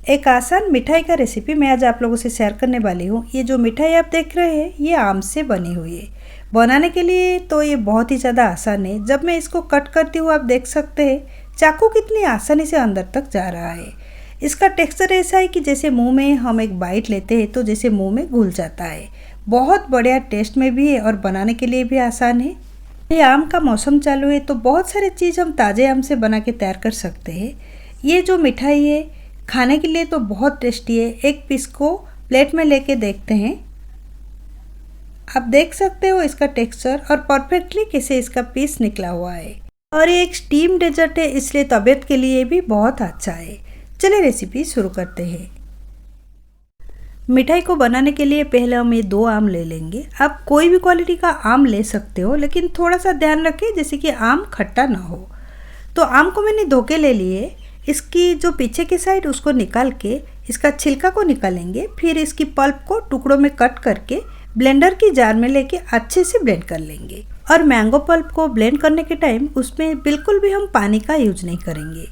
एक आसान मिठाई का रेसिपी मैं आज आप लोगों से शेयर करने वाली हूँ। ये जो मिठाई आप देख रहे हैं ये आम से बनी हुई है। बनाने के लिए तो ये बहुत ही ज़्यादा आसान है। जब मैं इसको कट करती हूँ आप देख सकते हैं चाकू कितनी आसानी से अंदर तक जा रहा है। इसका टेक्सचर ऐसा है कि जैसे मुंह में हम एक बाइट लेते हैं तो जैसे मुंह में घुल जाता है। बहुत बढ़िया टेस्ट में भी है और बनाने के लिए भी आसान है। ये आम का मौसम चालू है तो बहुत सारी चीज़ हम ताज़े आम से बना के तैयार कर सकते हैं। ये जो मिठाई है खाने के लिए तो बहुत टेस्टी है। एक पीस को प्लेट में लेके देखते हैं। आप देख सकते हो इसका टेक्सचर और परफेक्टली कैसे इसका पीस निकला हुआ है। और ये एक स्टीम डेजर्ट है इसलिए तबीयत के लिए भी बहुत अच्छा है। चलिए रेसिपी शुरू करते हैं। मिठाई को बनाने के लिए पहले हम ये 2 आम ले लेंगे। आप कोई भी क्वालिटी का आम ले सकते हो लेकिन थोड़ा सा ध्यान रखें जैसे कि आम खट्टा ना हो। तो आम को मैंने धो के ले लिए। इसकी जो पीछे की साइड उसको निकाल के इसका छिलका को निकालेंगे। फिर इसकी पल्प को टुकड़ों में कट करके ब्लेंडर की जार में लेके अच्छे से ब्लेंड कर लेंगे। और मैंगो पल्प को ब्लेंड करने के टाइम उसमें बिल्कुल भी हम पानी का यूज नहीं करेंगे।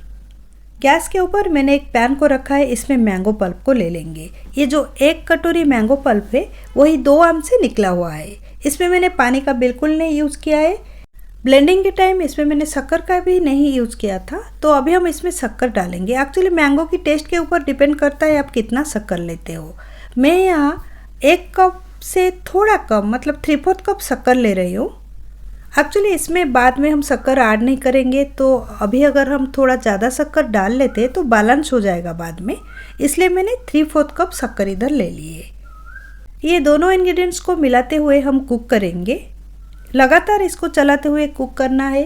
गैस के ऊपर मैंने एक पैन को रखा है, इसमें मैंगो पल्प को ले लेंगे। ये जो 1 कटोरी मैंगो पल्प है वही 2 आम से निकला हुआ है। इसमें मैंने पानी का बिल्कुल नहीं यूज़ किया है। ब्लेंडिंग के टाइम इसमें मैंने शक्कर का भी नहीं यूज़ किया था तो अभी हम इसमें शक्कर डालेंगे। एक्चुअली मैंगो की टेस्ट के ऊपर डिपेंड करता है आप कितना शक्कर लेते हो। मैं यहाँ 1 कप से थोड़ा कम मतलब 3/4 कप शक्कर ले रही हूँ। एक्चुअली इसमें बाद में हम शक्कर ऐड नहीं करेंगे तो अभी अगर हम थोड़ा ज़्यादा शक्कर डाल लेते तो बैलेंस हो जाएगा बाद में, इसलिए मैंने 3/4 कप शक्कर इधर ले लिए। ये दोनों इंग्रेडिएंट्स को मिलाते हुए हम कुक करेंगे। लगातार इसको चलाते हुए कुक करना है।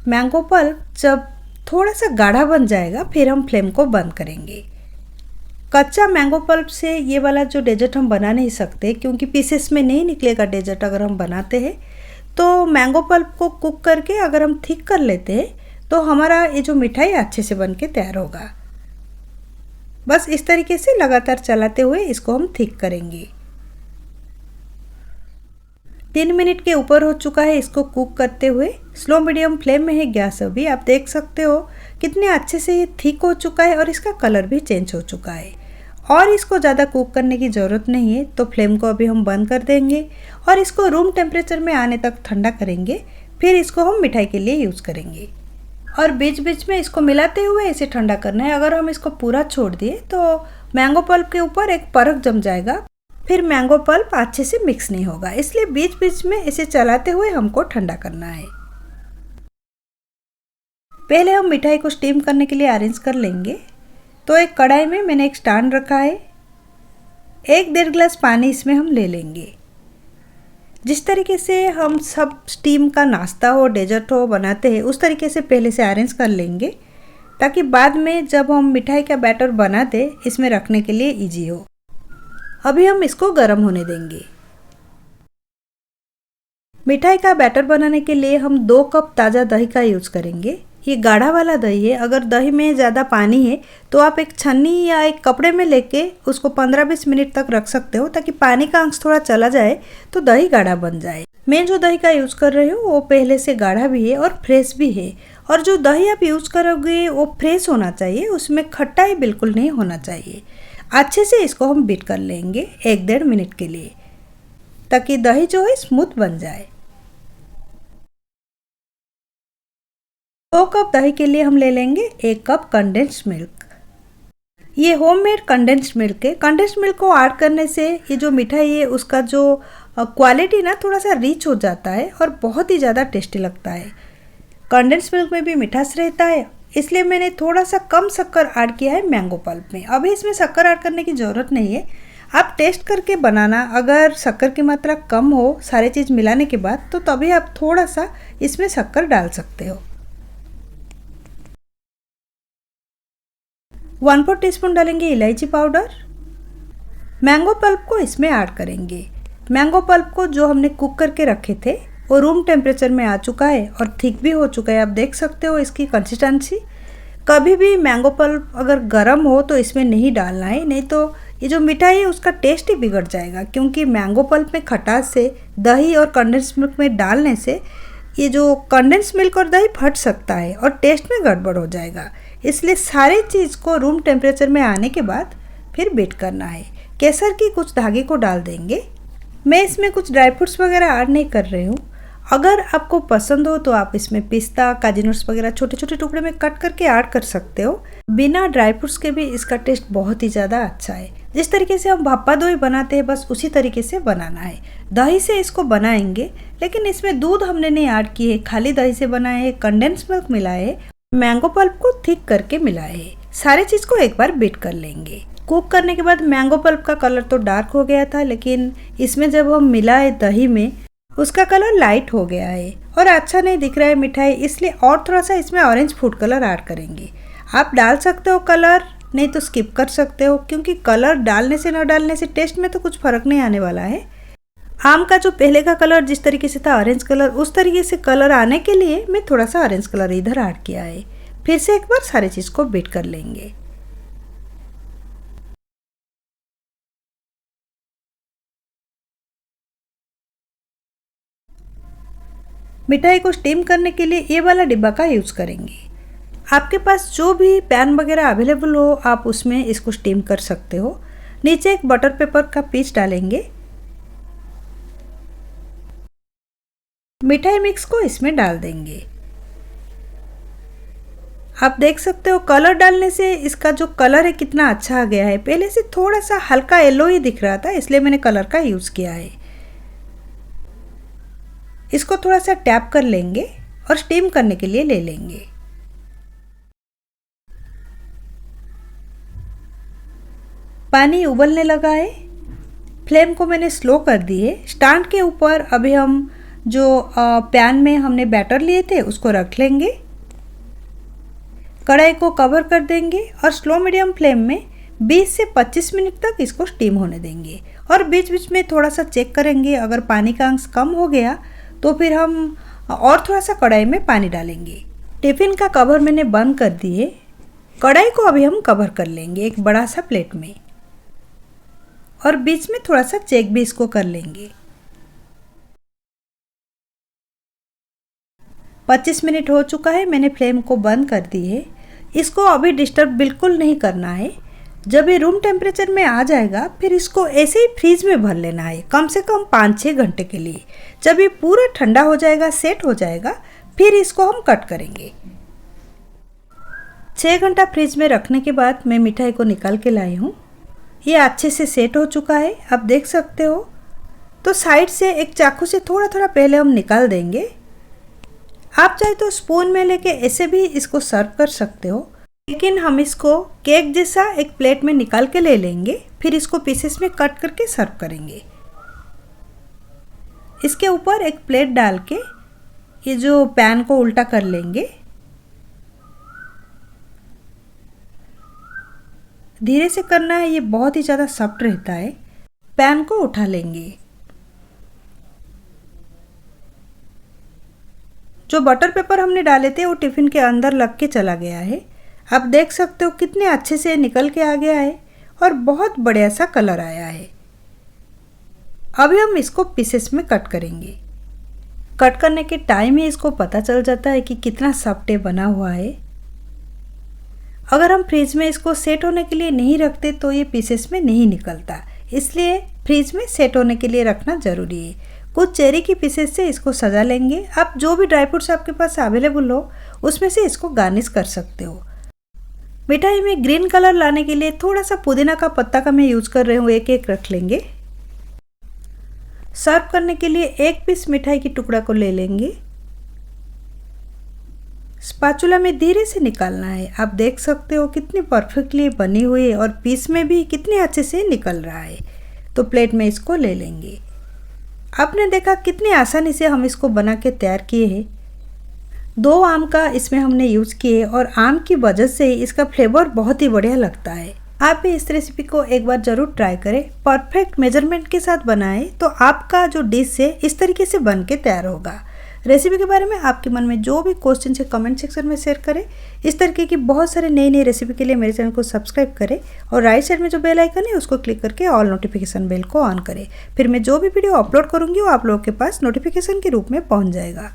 मैंगो पल्प जब थोड़ा सा गाढ़ा बन जाएगा फिर हम फ्लेम को बंद करेंगे। कच्चा मैंगो पल्प से ये वाला जो डेजर्ट हम बना नहीं सकते क्योंकि पीसेस में नहीं निकलेगा डेजर्ट अगर हम बनाते हैं। तो मैंगो पल्प को कुक करके अगर हम थिक कर लेते हैं तो हमारा ये जो मिठाई अच्छे से बन के तैयार होगा। बस इस तरीके से लगातार चलाते हुए इसको हम थिक करेंगे। 3 मिनट के ऊपर हो चुका है इसको कुक करते हुए। स्लो मीडियम फ्लेम में है गैस। अभी आप देख सकते हो कितने अच्छे से ये थिक हो चुका है और इसका कलर भी चेंज हो चुका है। और इसको ज़्यादा कुक करने की ज़रूरत नहीं है तो फ्लेम को अभी हम बंद कर देंगे और इसको रूम टेम्परेचर में आने तक ठंडा करेंगे। फिर इसको हम मिठाई के लिए यूज़ करेंगे और बीच बीच में इसको मिलाते हुए इसे ठंडा करना है। अगर हम इसको पूरा छोड़ दिए तो मैंगो पल्प के ऊपर एक परत जम जाएगा, फिर मैंगो पल्प अच्छे से मिक्स नहीं होगा। इसलिए बीच बीच में इसे चलाते हुए हमको ठंडा करना है। पहले हम मिठाई को स्टीम करने के लिए अरेंज कर लेंगे। तो एक कढ़ाई में मैंने एक स्टैंड रखा है। 1-1.5 गिलास पानी इसमें हम ले लेंगे। जिस तरीके से हम सब स्टीम का नाश्ता हो डेजर्ट हो बनाते हैं उस तरीके से पहले से अरेंज कर लेंगे ताकि बाद में जब हम मिठाई का बैटर बनाते इसमें रखने के लिए ईजी हो। अभी हम इसको गर्म होने देंगे। मिठाई का बैटर बनाने के लिए हम 2 कप ताज़ा दही का यूज़ करेंगे। ये गाढ़ा वाला दही है। अगर दही में ज़्यादा पानी है तो आप एक छन्नी या एक कपड़े में लेके उसको 15-20 मिनट तक रख सकते हो ताकि पानी का अंश थोड़ा चला जाए तो दही गाढ़ा बन जाए। मैं जो दही का यूज़ कर रही हूँ वो पहले से गाढ़ा भी है और फ्रेश भी है। और जो दही आप यूज़ करोगे वो फ्रेश होना चाहिए, उसमें खट्टाई बिल्कुल नहीं होना चाहिए। अच्छे से इसको हम बीट कर लेंगे 1-1.5 मिनट के लिए ताकि दही जो है स्मूथ बन जाए। 2 कप दही के लिए हम ले लेंगे 1 कप कंडेंस्ड मिल्क। ये होममेड कंडेंस्ड मिल्क है। कंडेंस्ड मिल्क को ऐड करने से ये जो मिठाई है उसका जो क्वालिटी ना थोड़ा सा रिच हो जाता है और बहुत ही ज़्यादा टेस्टी लगता है। कंडेंस्ड मिल्क में भी मिठास रहता है इसलिए मैंने थोड़ा सा कम शक्कर ऐड किया है मैंगो पल्प में। अभी इसमें शक्कर ऐड करने की ज़रूरत नहीं है। आप टेस्ट करके बनाना, अगर शक्कर की मात्रा कम हो सारी चीज़ मिलाने के बाद तो तभी आप थोड़ा सा इसमें शक्कर डाल सकते हो। 1/4 टीस्पून डालेंगे इलायची पाउडर। मैंगो पल्प को इसमें ऐड करेंगे। मैंगो पल्प को जो हमने कुक करके रखे थे वो रूम टेम्परेचर में आ चुका है और थिक भी हो चुका है। आप देख सकते हो इसकी कंसिस्टेंसी। कभी भी मैंगो पल्प अगर गर्म हो तो इसमें नहीं डालना है, नहीं तो ये जो मिठाई है उसका टेस्ट ही बिगड़ जाएगा क्योंकि मैंगो पल्प में खटास से दही और कंडेंस्ड मिल्क में डालने से ये जो कंडेंस्ड मिल्क और दही फट सकता है और टेस्ट में गड़बड़ हो जाएगा। इसलिए सारी चीज़ को रूम टेम्परेचर में आने के बाद फिर बीट करना है। केसर की कुछ धागे को डाल देंगे। मैं इसमें कुछ ड्राई फ्रूट्स वगैरह ऐड नहीं कर रही हूँ। अगर आपको पसंद हो तो आप इसमें पिस्ता, काजू नट्स वगैरह छोटे छोटे टुकड़े में कट करके ऐड कर सकते हो। बिना ड्राई फ्रूट्स के भी इसका टेस्ट बहुत ही ज़्यादा अच्छा है। जिस तरीके से हम भप्पा दही बनाते हैं बस उसी तरीके से बनाना है। दही से इसको बनाएंगे, लेकिन इसमें दूध हमने नहीं ऐड किए है, खाली दही से बनाए हैं। कंडेंस मिल्क मिलाए है, मैंगो पल्प को थिक करके मिलाए है। सारी चीज़ को एक बार बीट कर लेंगे। कुक करने के बाद मैंगो पल्प का कलर तो डार्क हो गया था, लेकिन इसमें जब हम मिलाए दही में उसका कलर लाइट हो गया है और अच्छा नहीं दिख रहा है मिठाई, इसलिए और थोड़ा सा इसमें ऑरेंज फूड कलर ऐड करेंगे। आप डाल सकते हो कलर, नहीं तो स्किप कर सकते हो, क्योंकि कलर डालने से न डालने से टेस्ट में तो कुछ फ़र्क नहीं आने वाला है। आम का जो पहले का कलर जिस तरीके से था ऑरेंज कलर, उस तरीके से कलर आने के लिए मैं थोड़ा सा ऑरेंज कलर इधर ऐड किया है। फिर से एक बार सारी चीज़ को बीट कर लेंगे। मिठाई को स्टीम करने के लिए ये वाला डिब्बा का यूज़ करेंगे। आपके पास जो भी पैन वगैरह अवेलेबल हो आप उसमें इसको स्टीम कर सकते हो। नीचे एक बटर पेपर का पीस डालेंगे। मिठाई मिक्स को इसमें डाल देंगे। आप देख सकते हो कलर डालने से इसका जो कलर है कितना अच्छा आ गया है। पहले से थोड़ा सा हल्का येलो ही दिख रहा था, इसलिए मैंने कलर का यूज़ किया है। इसको थोड़ा सा टैप कर लेंगे और स्टीम करने के लिए ले लेंगे। पानी उबलने लगा है। फ्लेम को मैंने स्लो कर दी है। स्टैंड के ऊपर अभी हम जो पैन में हमने बैटर लिए थे उसको रख लेंगे। कढ़ाई को कवर कर देंगे और स्लो मीडियम फ्लेम में 20 से 25 मिनट तक इसको स्टीम होने देंगे। और बीच बीच में थोड़ा सा चेक करेंगे, अगर पानी का अंश कम हो गया तो फिर हम और थोड़ा सा कढ़ाई में पानी डालेंगे। टिफ़िन का कवर मैंने बंद कर दिए। कढ़ाई को अभी हम कवर कर लेंगे एक बड़ा सा प्लेट में और बीच में थोड़ा सा चेक भी इसको कर लेंगे। 25 मिनट हो चुका है, मैंने फ्लेम को बंद कर दी है। इसको अभी डिस्टर्ब बिल्कुल नहीं करना है। जब ये रूम टेम्परेचर में आ जाएगा फिर इसको ऐसे ही फ्रीज में भर लेना है, कम से कम 5-6 घंटे के लिए। जब ये पूरा ठंडा हो जाएगा, सेट हो जाएगा, फिर इसको हम कट करेंगे। 6 घंटा फ्रिज में रखने के बाद मैं मिठाई को निकाल के लाई हूँ। ये अच्छे से सेट हो चुका है, आप देख सकते हो। तो साइड से एक चाकू से थोड़ा थोड़ा पहले हम निकाल देंगे। आप चाहे तो स्पून में लेके ऐसे भी इसको सर्व कर सकते हो, लेकिन हम इसको केक जैसा एक प्लेट में निकाल के ले लेंगे। फिर इसको पीसेस में कट करके सर्व करेंगे। इसके ऊपर एक प्लेट डाल के ये जो पैन को उल्टा कर लेंगे। धीरे से करना है, ये बहुत ही ज़्यादा सॉफ्ट रहता है। पैन को उठा लेंगे। जो बटर पेपर हमने डाले थे वो टिफ़िन के अंदर लग के चला गया है। आप देख सकते हो कितने अच्छे से निकल के आ गया है और बहुत बढ़िया सा कलर आया है। अभी हम इसको पीसेस में कट करेंगे। कट करने के टाइम ही इसको पता चल जाता है कि कितना सॉफ्ट बना हुआ है। अगर हम फ्रिज में इसको सेट होने के लिए नहीं रखते तो ये पीसेस में नहीं निकलता, इसलिए फ्रिज में सेट होने के लिए रखना ज़रूरी है। कुछ चेरी की पीसेस से इसको सजा लेंगे। आप जो भी ड्राई फ्रूट्स आपके पास अवेलेबल हो उसमें से इसको गार्निश कर सकते हो। मिठाई में ग्रीन कलर लाने के लिए थोड़ा सा पुदीना का पत्ता का मैं यूज़ कर रही हूँ, एक एक रख लेंगे। सर्व करने के लिए एक पीस मिठाई की टुकड़ा को ले लेंगे। स्पैचुला में धीरे से निकालना है। आप देख सकते हो कितनी परफेक्टली बनी हुई है और पीस में भी कितने अच्छे से निकल रहा है। तो प्लेट में इसको ले लेंगे। आपने देखा कितनी आसानी से हम इसको बना के तैयार किए हैं। 2 आम का इसमें हमने यूज़ किए और आम की वजह से इसका फ्लेवर बहुत ही बढ़िया लगता है। आप भी इस रेसिपी को एक बार ज़रूर ट्राई करें। परफेक्ट मेजरमेंट के साथ बनाएं तो आपका जो डिश है इस तरीके से बन के तैयार होगा। रेसिपी के बारे में आपके मन में जो भी क्वेश्चन है कमेंट सेक्शन में शेयर करें। इस तरीके की बहुत सारे नई नई रेसिपी के लिए मेरे चैनल को सब्सक्राइब करें और राइट साइड में जो बेल आइकन है उसको क्लिक करके ऑल नोटिफिकेशन बेल को ऑन करें। फिर मैं जो भी वीडियो अपलोड करूँगी वो आप लोगों के पास नोटिफिकेशन के रूप में पहुँच जाएगा।